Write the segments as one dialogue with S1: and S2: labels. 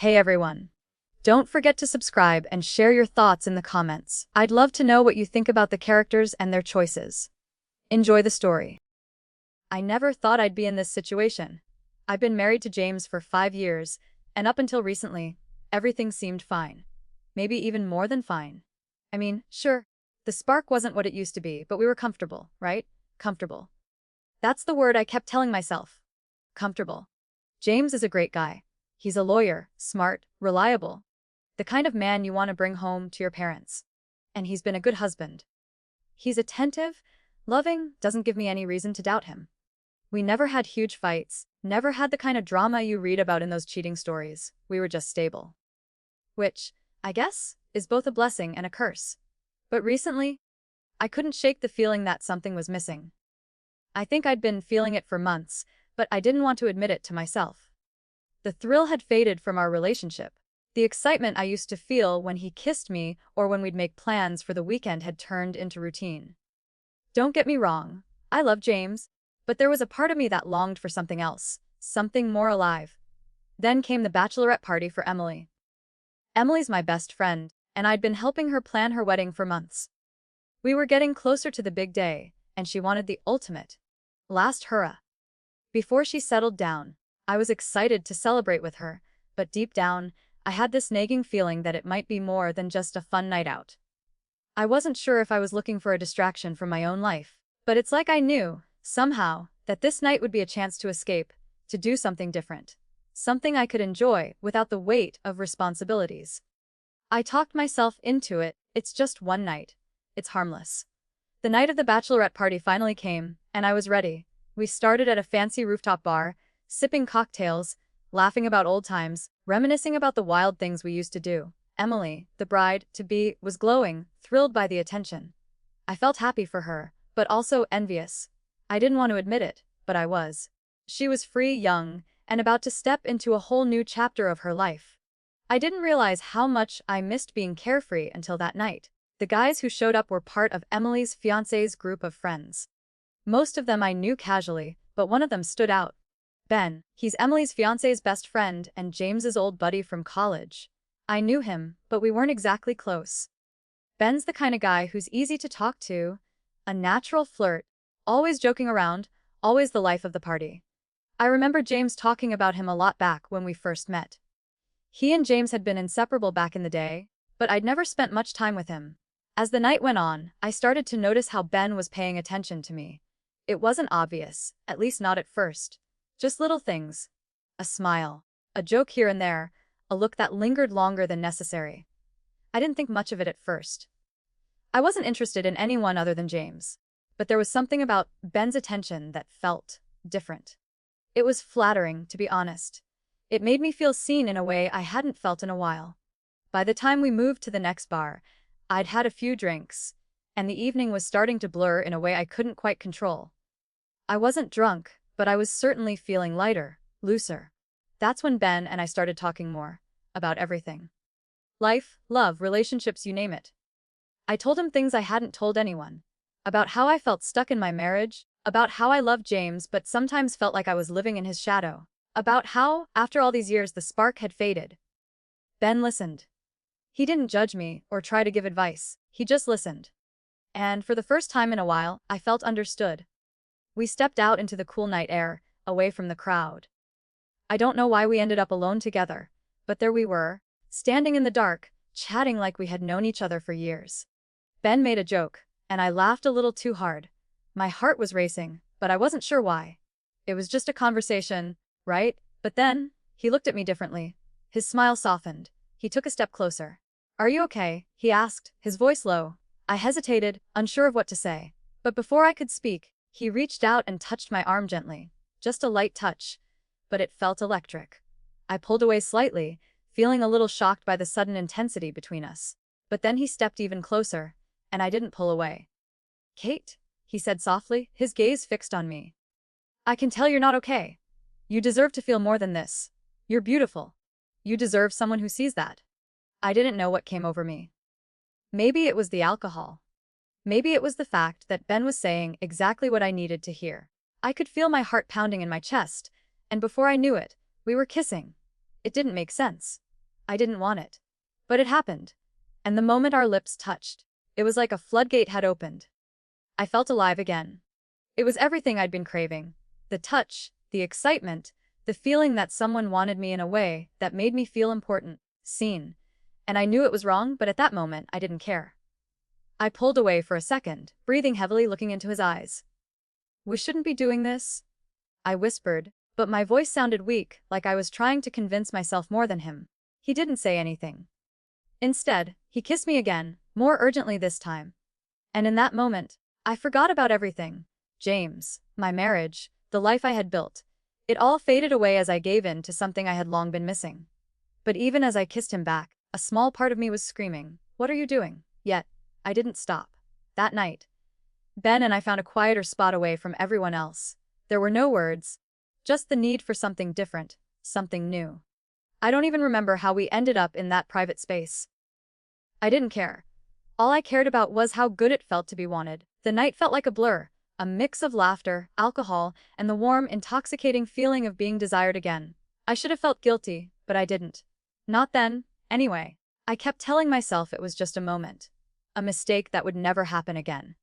S1: Hey everyone. Don't forget to subscribe and share your thoughts in the comments. I'd love to know what you think about the characters and their choices. Enjoy the story. I never thought I'd be in this situation. I've been married to James for 5 years, and up until recently, everything seemed fine. Maybe even more than fine. I mean, sure, the spark wasn't what it used to be, but we were comfortable, right? Comfortable. That's the word I kept telling myself. Comfortable. James is a great guy. He's a lawyer, smart, reliable. The kind of man you want to bring home to your parents. And he's been a good husband. He's attentive, loving, doesn't give me any reason to doubt him. We never had huge fights, never had the kind of drama you read about in those cheating stories. We were just stable. Which, I guess, is both a blessing and a curse. But recently, I couldn't shake the feeling that something was missing. I think I'd been feeling it for months, but I didn't want to admit it to myself. The thrill had faded from our relationship. The excitement I used to feel when he kissed me or when we'd make plans for the weekend had turned into routine. Don't get me wrong, I love James, but there was a part of me that longed for something else, something more alive. Then came the bachelorette party for Emily. Emily's my best friend, and I'd been helping her plan her wedding for months. We were getting closer to the big day, and she wanted the ultimate. Last hurrah. Before she settled down, I was excited to celebrate with her, but deep down, I had this nagging feeling that it might be more than just a fun night out. I wasn't sure if I was looking for a distraction from my own life, but it's like I knew, somehow, that this night would be a chance to escape, to do something different. Something I could enjoy without the weight of responsibilities. I talked myself into it. It's just one night. It's harmless. The night of the bachelorette party finally came, and I was ready. We started at a fancy rooftop bar, sipping cocktails, laughing about old times, reminiscing about the wild things we used to do. Emily, the bride-to-be, was glowing, thrilled by the attention. I felt happy for her, but also envious. I didn't want to admit it, but I was. She was free, young, and about to step into a whole new chapter of her life. I didn't realize how much I missed being carefree until that night. The guys who showed up were part of Emily's fiancé's group of friends. Most of them I knew casually, but one of them stood out. Ben. He's Emily's fiancé's best friend and James's old buddy from college. I knew him, but we weren't exactly close. Ben's the kind of guy who's easy to talk to, a natural flirt, always joking around, always the life of the party. I remember James talking about him a lot back when we first met. He and James had been inseparable back in the day, but I'd never spent much time with him. As the night went on, I started to notice how Ben was paying attention to me. It wasn't obvious, at least not at first. Just little things. A smile, a joke here and there, a look that lingered longer than necessary. I didn't think much of it at first. I wasn't interested in anyone other than James. But there was something about Ben's attention that felt different. It was flattering, to be honest. It made me feel seen in a way I hadn't felt in a while. By the time we moved to the next bar, I'd had a few drinks, and the evening was starting to blur in a way I couldn't quite control. I wasn't drunk, but I was certainly feeling lighter, looser. That's when Ben and I started talking more. About everything. Life, love, relationships, you name it. I told him things I hadn't told anyone. About how I felt stuck in my marriage, about how I loved James but sometimes felt like I was living in his shadow. About how, after all these years, the spark had faded. Ben listened. He didn't judge me or try to give advice. He just listened. And for the first time in a while, I felt understood. We stepped out into the cool night air, away from the crowd. I don't know why we ended up alone together, but there we were, standing in the dark, chatting like we had known each other for years. Ben made a joke, and I laughed a little too hard. My heart was racing, but I wasn't sure why. It was just a conversation, right? But then, he looked at me differently. His smile softened. He took a step closer. "Are you okay?" he asked, his voice low. I hesitated, unsure of what to say. But before I could speak, he reached out and touched my arm gently. Just a light touch. But it felt electric. I pulled away slightly, feeling a little shocked by the sudden intensity between us. But then he stepped even closer, and I didn't pull away. "Kate," he said softly, his gaze fixed on me. "I can tell you're not okay. You deserve to feel more than this. You're beautiful. You deserve someone who sees that." I didn't know what came over me. Maybe it was the alcohol. Maybe it was the fact that Ben was saying exactly what I needed to hear. I could feel my heart pounding in my chest, and before I knew it, we were kissing. It didn't make sense. I didn't want it. But it happened. And the moment our lips touched, it was like a floodgate had opened. I felt alive again. It was everything I'd been craving. The touch, the excitement, the feeling that someone wanted me in a way that made me feel important, seen. And I knew it was wrong, but at that moment, I didn't care. I pulled away for a second, breathing heavily, looking into his eyes. "We shouldn't be doing this," I whispered, but my voice sounded weak, like I was trying to convince myself more than him. He didn't say anything. Instead, he kissed me again, more urgently this time. And in that moment, I forgot about everything. James, my marriage, the life I had built. It all faded away as I gave in to something I had long been missing. But even as I kissed him back, a small part of me was screaming, "What are you doing?" Yet, I didn't stop. That night, Ben and I found a quieter spot away from everyone else. There were no words, just the need for something different, something new. I don't even remember how we ended up in that private space. I didn't care. All I cared about was how good it felt to be wanted. The night felt like a blur, a mix of laughter, alcohol, and the warm, intoxicating feeling of being desired again. I should have felt guilty, but I didn't. Not then, anyway. I kept telling myself it was just a moment. A mistake that would never happen again.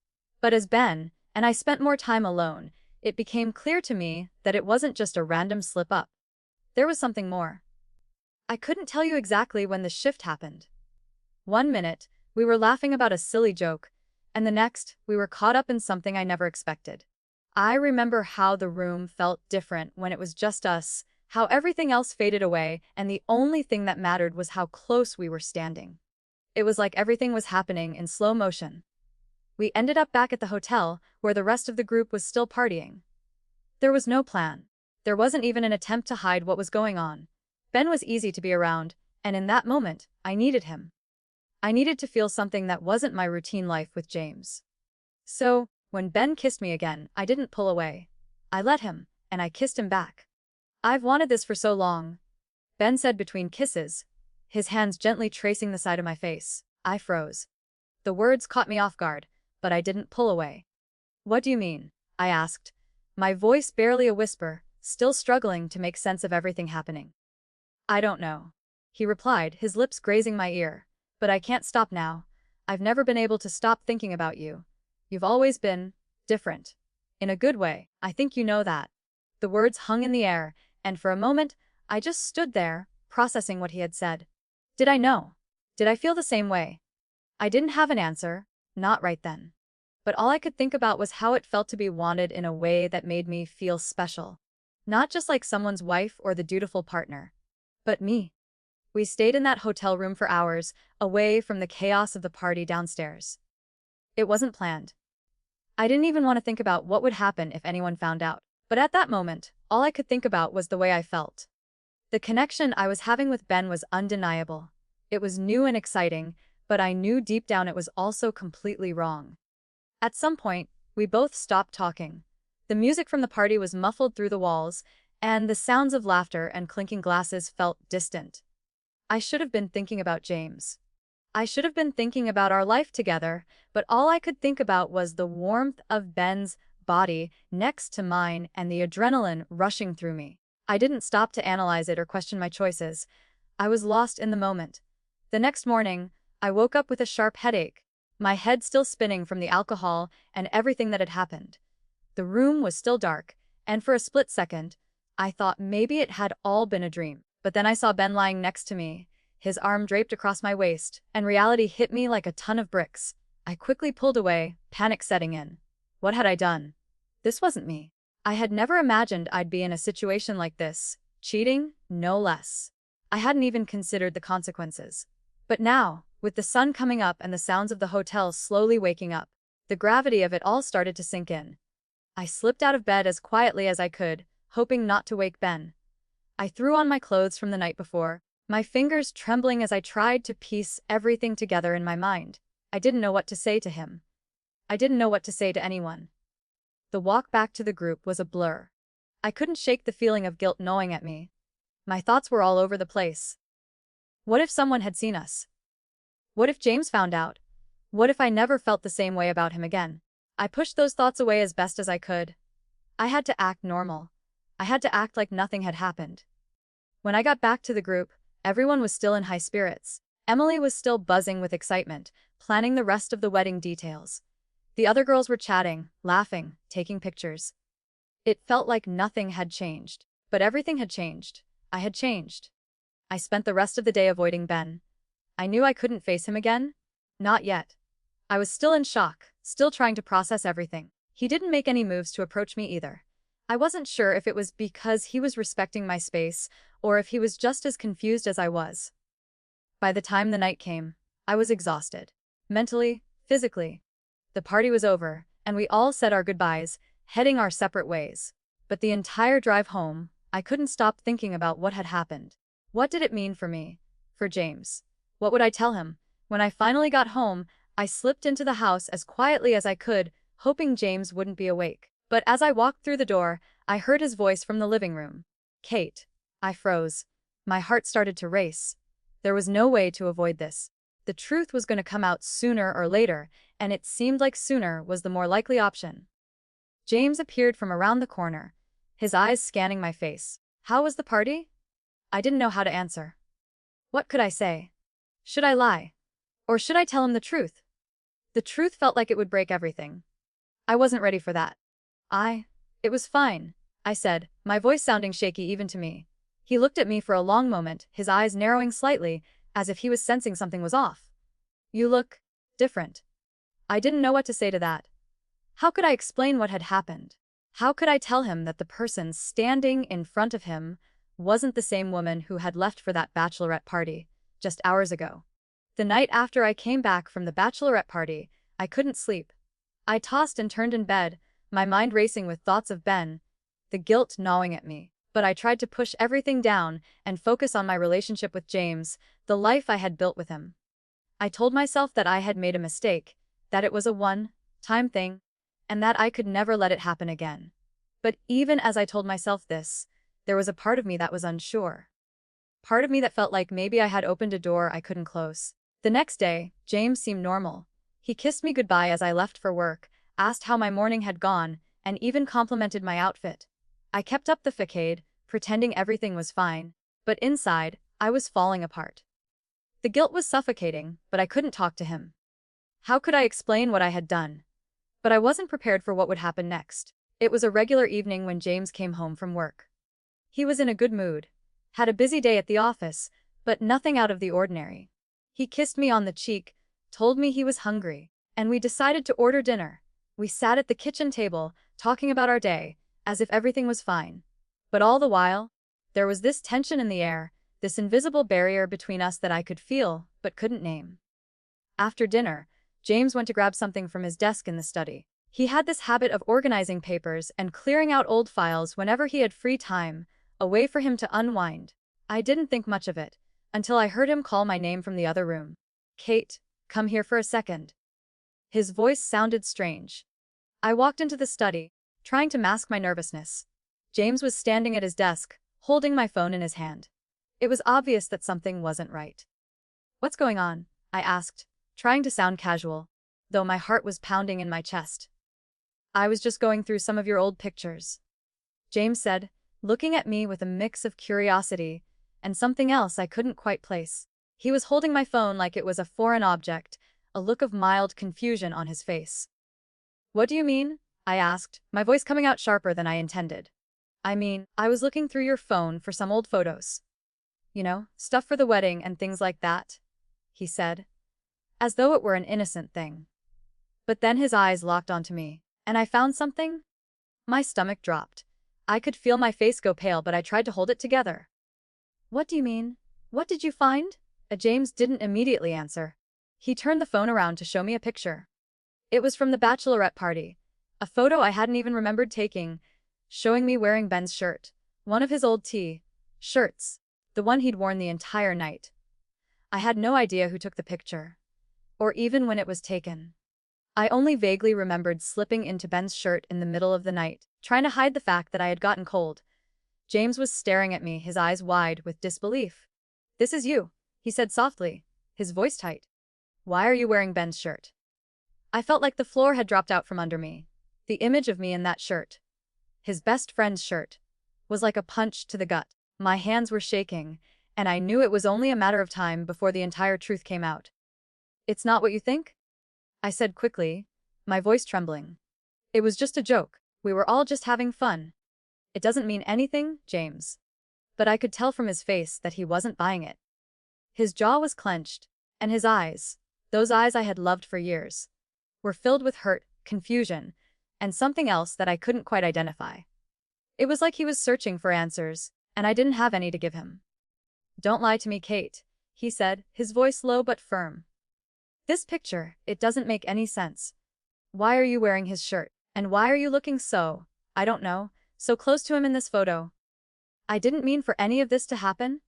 S1: But as Ben and I spent more time alone, it became clear to me that it wasn't just a random slip-up. There was something more. I couldn't tell you exactly when the shift happened. One minute, we were laughing about a silly joke, and the next, we were caught up in something I never expected. I remember how the room felt different when it was just us, how everything else faded away, and the only thing that mattered was how close we were standing. It was like everything was happening in slow motion. We ended up back at the hotel, where the rest of the group was still partying. There was no plan. There wasn't even an attempt to hide what was going on. Ben was easy to be around, and in that moment, I needed him. I needed to feel something that wasn't my routine life with James. So, when Ben kissed me again, I didn't pull away. I let him, and I kissed him back. "I've wanted this for so long," Ben said between kisses, his hands gently tracing the side of my face. I froze. The words caught me off guard, but I didn't pull away. "What do you mean?" I asked, my voice barely a whisper, still struggling to make sense of everything happening. "I don't know," he replied, his lips grazing my ear. "But I can't stop now. I've never been able to stop thinking about you. You've always been different. In a good way. I think you know that." The words hung in the air, and for a moment, I just stood there, processing what he had said. Did I know? Did I feel the same way? I didn't have an answer, not right then. But all I could think about was how it felt to be wanted in a way that made me feel special. Not just like someone's wife or the dutiful partner, but me. We stayed in that hotel room for hours, away from the chaos of the party downstairs. It wasn't planned. I didn't even want to think about what would happen if anyone found out. But at that moment, all I could think about was the way I felt. The connection I was having with Ben was undeniable. It was new and exciting, but I knew deep down it was also completely wrong. At some point, we both stopped talking. The music from the party was muffled through the walls, and the sounds of laughter and clinking glasses felt distant. I should have been thinking about James. I should have been thinking about our life together, but all I could think about was the warmth of Ben's body next to mine and the adrenaline rushing through me. I didn't stop to analyze it or question my choices. I was lost in the moment. The next morning, I woke up with a sharp headache, my head still spinning from the alcohol and everything that had happened. The room was still dark, and for a split second, I thought maybe it had all been a dream. But then I saw Ben lying next to me, his arm draped across my waist, and reality hit me like a ton of bricks. I quickly pulled away, panic setting in. What had I done? This wasn't me. I had never imagined I'd be in a situation like this. Cheating, no less. I hadn't even considered the consequences. But now, with the sun coming up and the sounds of the hotel slowly waking up, the gravity of it all started to sink in. I slipped out of bed as quietly as I could, hoping not to wake Ben. I threw on my clothes from the night before, my fingers trembling as I tried to piece everything together in my mind. I didn't know what to say to him. I didn't know what to say to anyone. The walk back to the group was a blur. I couldn't shake the feeling of guilt gnawing at me. My thoughts were all over the place. What if someone had seen us? What if James found out? What if I never felt the same way about him again? I pushed those thoughts away as best as I could. I had to act normal. I had to act like nothing had happened. When I got back to the group, Everyone was still in high spirits. Emily was still buzzing with excitement, planning the rest of the wedding details. The other girls were chatting, laughing, taking pictures. It felt like nothing had changed. But everything had changed. I had changed. I spent the rest of the day avoiding Ben. I knew I couldn't face him again. Not yet. I was still in shock, still trying to process everything. He didn't make any moves to approach me either. I wasn't sure if it was because he was respecting my space, or if he was just as confused as I was. By the time the night came, I was exhausted. Mentally, physically. The party was over, and we all said our goodbyes, heading our separate ways. But the entire drive home, I couldn't stop thinking about what had happened. What did it mean for me? For James? What would I tell him? When I finally got home, I slipped into the house as quietly as I could, hoping James wouldn't be awake. But as I walked through the door, I heard his voice from the living room. Kate. I froze. My heart started to race. There was no way to avoid this. The truth was going to come out sooner or later, and it seemed like sooner was the more likely option. James appeared from around the corner, his eyes scanning my face. How was the party? I didn't know how to answer. What could I say? Should I lie? Or should I tell him the truth? The truth felt like it would break everything. I wasn't ready for that. It was fine, I said, my voice sounding shaky even to me. He looked at me for a long moment, his eyes narrowing slightly, as if he was sensing something was off. You look different. I didn't know what to say to that. How could I explain what had happened? How could I tell him that the person standing in front of him wasn't the same woman who had left for that bachelorette party just hours ago? The night after I came back from the bachelorette party, I couldn't sleep. I tossed and turned in bed, my mind racing with thoughts of Ben, the guilt gnawing at me. But I tried to push everything down and focus on my relationship with James, the life I had built with him. I told myself that I had made a mistake, that it was a one-time thing, and that I could never let it happen again. But even as I told myself this, there was a part of me that was unsure. Part of me that felt like maybe I had opened a door I couldn't close. The next day, James seemed normal. He kissed me goodbye as I left for work, asked how my morning had gone, and even complimented my outfit. I kept up the facade, pretending everything was fine, but inside, I was falling apart. The guilt was suffocating, but I couldn't talk to him. How could I explain what I had done? But I wasn't prepared for what would happen next. It was a regular evening when James came home from work. He was in a good mood, had a busy day at the office, but nothing out of the ordinary. He kissed me on the cheek, told me he was hungry, and we decided to order dinner. We sat at the kitchen table, talking about our day, as if everything was fine. But all the while, there was this tension in the air, this invisible barrier between us that I could feel, but couldn't name. After dinner, James went to grab something from his desk in the study. He had this habit of organizing papers and clearing out old files whenever he had free time, a way for him to unwind. I didn't think much of it, until I heard him call my name from the other room. Kate, come here for a second. His voice sounded strange. I walked into the study, trying to mask my nervousness. James was standing at his desk, holding my phone in his hand. It was obvious that something wasn't right. What's going on? I asked, trying to sound casual, though my heart was pounding in my chest. I was just going through some of your old pictures, James said, looking at me with a mix of curiosity and something else I couldn't quite place. He was holding my phone like it was a foreign object, a look of mild confusion on his face. What do you mean? I asked, my voice coming out sharper than I intended. I was looking through your phone for some old photos. You know, stuff for the wedding and things like that, he said, as though it were an innocent thing. But then his eyes locked onto me, and I found something? My stomach dropped. I could feel my face go pale, but I tried to hold it together. What do you mean? What did you find? James didn't immediately answer. He turned the phone around to show me a picture. It was from the bachelorette party, a photo I hadn't even remembered taking, showing me wearing Ben's shirt, one of his old shirts, the one he'd worn the entire night. I had no idea who took the picture, or even when it was taken. I only vaguely remembered slipping into Ben's shirt in the middle of the night, trying to hide the fact that I had gotten cold. James was staring at me, his eyes wide with disbelief. This is you, he said softly, his voice tight. Why are you wearing Ben's shirt? I felt like the floor had dropped out from under me. The image of me in that shirt, his best friend's shirt, was like a punch to the gut. My hands were shaking, and I knew it was only a matter of time before the entire truth came out. "It's not what you think?" I said quickly, my voice trembling. "It was just a joke. We were all just having fun. It doesn't mean anything, James." But I could tell from his face that he wasn't buying it. His jaw was clenched, and his eyes, those eyes I had loved for years, were filled with hurt, confusion, and something else that I couldn't quite identify. It was like he was searching for answers, and I didn't have any to give him. "Don't lie to me, Kate," he said, his voice low but firm. "This picture, it doesn't make any sense. Why are you wearing his shirt? And why are you looking so, I don't know, so close to him in this photo?" "I didn't mean for any of this to happen,"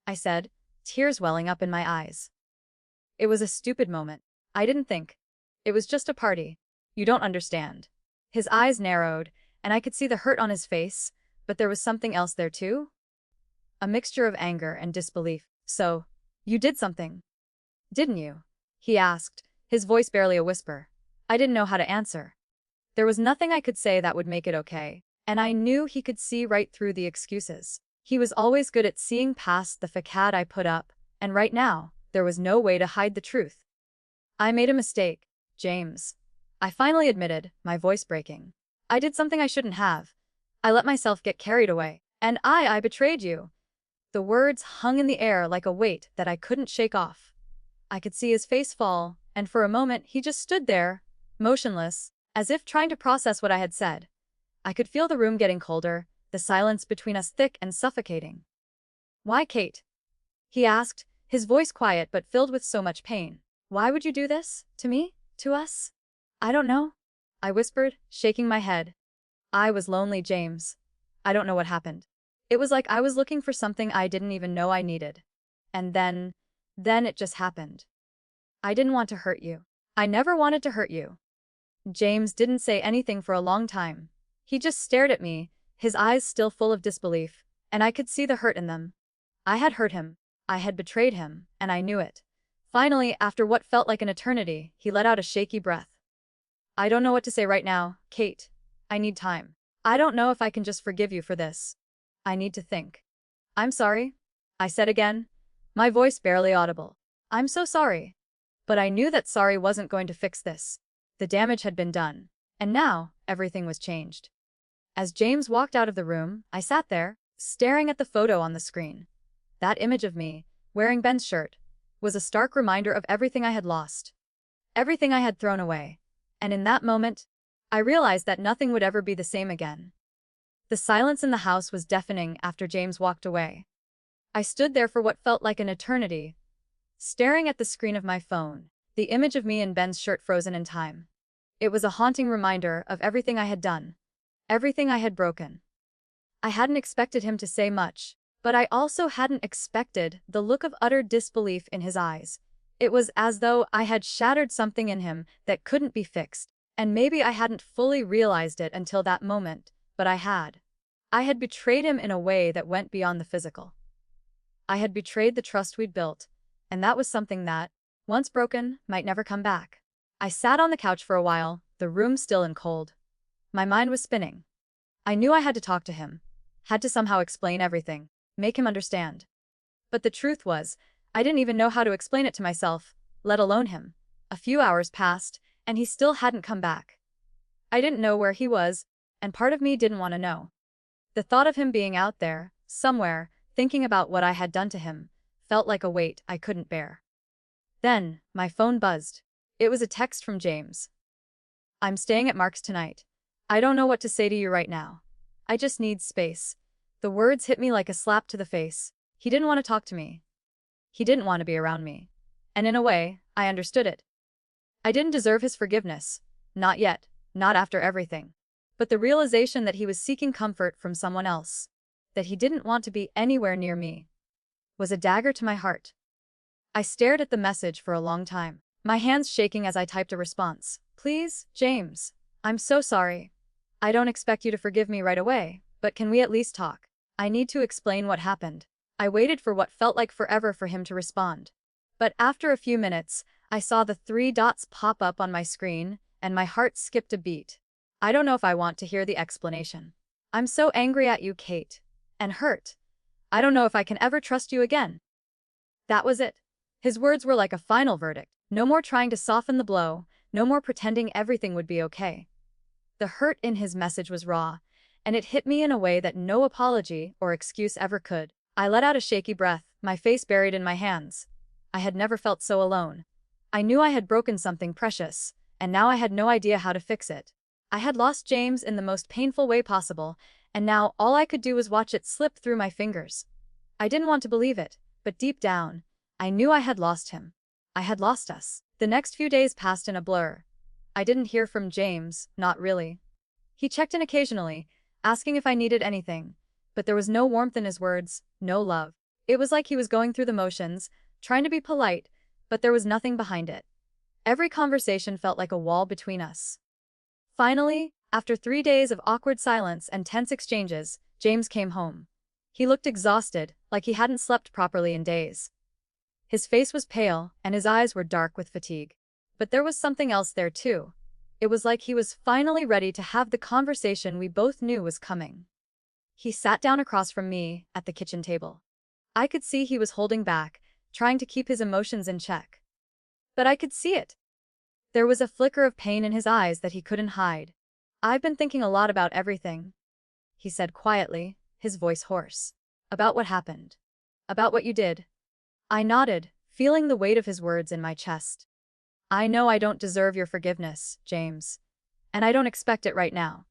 S1: I said, tears welling up in my eyes. "It was a stupid moment. I didn't think. It was just a party. You don't understand." His eyes narrowed, and I could see the hurt on his face, but there was something else there too. A mixture of anger and disbelief. "So, you did something, didn't you?" he asked, his voice barely a whisper. I didn't know how to answer. There was nothing I could say that would make it okay, and I knew he could see right through the excuses. He was always good at seeing past the facade I put up, and right now, there was no way to hide the truth. "I made a mistake, James," I finally admitted, my voice breaking. "I did something I shouldn't have. I let myself get carried away, and I betrayed you." The words hung in the air like a weight that I couldn't shake off. I could see his face fall, and for a moment he just stood there, motionless, as if trying to process what I had said. I could feel the room getting colder, the silence between us thick and suffocating. "Why, Kate?" he asked, his voice quiet but filled with so much pain. "Why would you do this? To me? To us?" "I don't know," I whispered, shaking my head. "I was lonely, James. I don't know what happened. It was like I was looking for something I didn't even know I needed. And then it just happened. I didn't want to hurt you. I never wanted to hurt you." James didn't say anything for a long time. He just stared at me, his eyes still full of disbelief, and I could see the hurt in them. I had hurt him. I had betrayed him, and I knew it. Finally, after what felt like an eternity, he let out a shaky breath. "I don't know what to say right now, Kate. I need time. I don't know if I can just forgive you for this. I need to think." "I'm sorry," I said again, my voice barely audible. "I'm so sorry." But I knew that sorry wasn't going to fix this. The damage had been done, and now everything was changed. As James walked out of the room, I sat there, staring at the photo on the screen. That image of me, wearing Ben's shirt, was a stark reminder of everything I had lost. Everything I had thrown away. And in that moment, I realized that nothing would ever be the same again. The silence in the house was deafening after James walked away. I stood there for what felt like an eternity, staring at the screen of my phone, the image of me in Ben's shirt frozen in time. It was a haunting reminder of everything I had done, everything I had broken. I hadn't expected him to say much, but I also hadn't expected the look of utter disbelief in his eyes. It was as though I had shattered something in him that couldn't be fixed, and maybe I hadn't fully realized it until that moment, but I had. I had betrayed him in a way that went beyond the physical. I had betrayed the trust we'd built, and that was something that, once broken, might never come back. I sat on the couch for a while, the room still and cold. My mind was spinning. I knew I had to talk to him, had to somehow explain everything, make him understand. But the truth was, I didn't even know how to explain it to myself, let alone him. A few hours passed, and he still hadn't come back. I didn't know where he was, and part of me didn't want to know. The thought of him being out there, somewhere, thinking about what I had done to him, felt like a weight I couldn't bear. Then, my phone buzzed. It was a text from James. "I'm staying at Mark's tonight. I don't know what to say to you right now. I just need space." The words hit me like a slap to the face. He didn't want to talk to me. He didn't want to be around me. And in a way, I understood it. I didn't deserve his forgiveness. Not yet, not after everything. But the realization that he was seeking comfort from someone else, that he didn't want to be anywhere near me, was a dagger to my heart. I stared at the message for a long time, my hands shaking as I typed a response. "Please, James. I'm so sorry. I don't expect you to forgive me right away, but can we at least talk? I need to explain what happened." I waited for what felt like forever for him to respond. But after a few minutes, I saw the 3 dots pop up on my screen, and my heart skipped a beat. "I don't know if I want to hear the explanation. I'm so angry at you, Kate. And hurt. I don't know if I can ever trust you again. That was it. His words were like a final verdict. No more trying to soften the blow, no more pretending everything would be okay. The hurt in his message was raw, and it hit me in a way that no apology or excuse ever could. I let out a shaky breath, my face buried in my hands. I had never felt so alone. I knew I had broken something precious, and now I had no idea how to fix it. I had lost James in the most painful way possible, and now all I could do was watch it slip through my fingers. I didn't want to believe it, but deep down, I knew I had lost him. I had lost us. The next few days passed in a blur. I didn't hear from James, not really. He checked in occasionally, asking if I needed anything, but there was no warmth in his words, no love. It was like he was going through the motions, trying to be polite, but there was nothing behind it. Every conversation felt like a wall between us. Finally, after 3 days of awkward silence and tense exchanges, James came home. He looked exhausted, like he hadn't slept properly in days. His face was pale, and his eyes were dark with fatigue. But there was something else there too. It was like he was finally ready to have the conversation we both knew was coming. He sat down across from me at the kitchen table. I could see he was holding back, trying to keep his emotions in check. But I could see it. There was a flicker of pain in his eyes that he couldn't hide. "I've been thinking a lot about everything," he said quietly, his voice hoarse. "About what happened. About what you did." I nodded, feeling the weight of his words in my chest. "I know I don't deserve your forgiveness, James. And I don't expect it right now.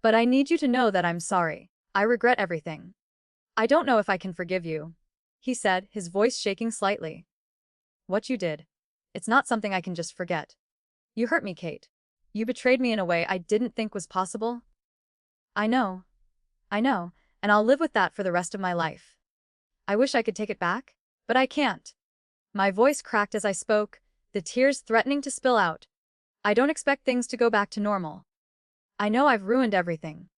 S1: But I need you to know that I'm sorry. I regret everything. I don't know if I can forgive you," he said, his voice shaking slightly. "What you did. It's not something I can just forget. You hurt me, Kate. You betrayed me in a way I didn't think was possible. I know, and I'll live with that for the rest of my life. I wish I could take it back, but I can't." My voice cracked as I spoke, the tears threatening to spill out. "I don't expect things to go back to normal. I know I've ruined everything."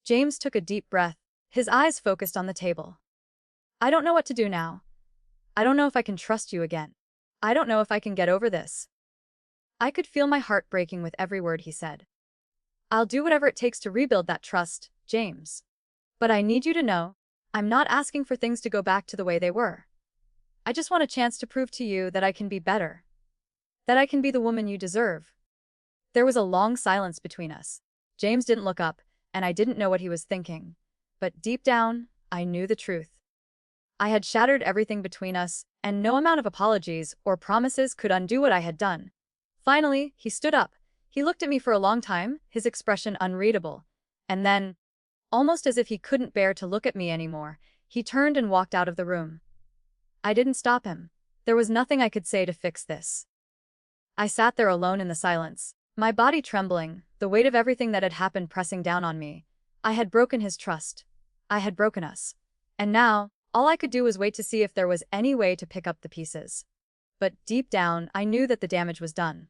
S1: James took a deep breath, his eyes focused on the table. "I don't know what to do now. I don't know if I can trust you again. I don't know if I can get over this." I could feel my heart breaking with every word he said. "I'll do whatever it takes to rebuild that trust, James. But I need you to know, I'm not asking for things to go back to the way they were. I just want a chance to prove to you that I can be better. That I can be the woman you deserve." There was a long silence between us. James didn't look up, and I didn't know what he was thinking. But deep down, I knew the truth. I had shattered everything between us, and no amount of apologies or promises could undo what I had done. Finally, he stood up. He looked at me for a long time, his expression unreadable. And then, almost as if he couldn't bear to look at me anymore, he turned and walked out of the room. I didn't stop him. There was nothing I could say to fix this. I sat there alone in the silence, my body trembling, the weight of everything that had happened pressing down on me. I had broken his trust. I had broken us. And now, all I could do was wait to see if there was any way to pick up the pieces. But deep down, I knew that the damage was done.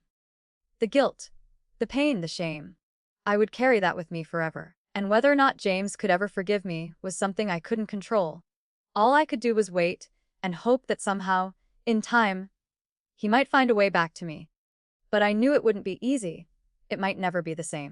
S1: The guilt, the pain, the shame. I would carry that with me forever. And whether or not James could ever forgive me was something I couldn't control. All I could do was wait and hope that somehow, in time, he might find a way back to me. But I knew it wouldn't be easy. It might never be the same.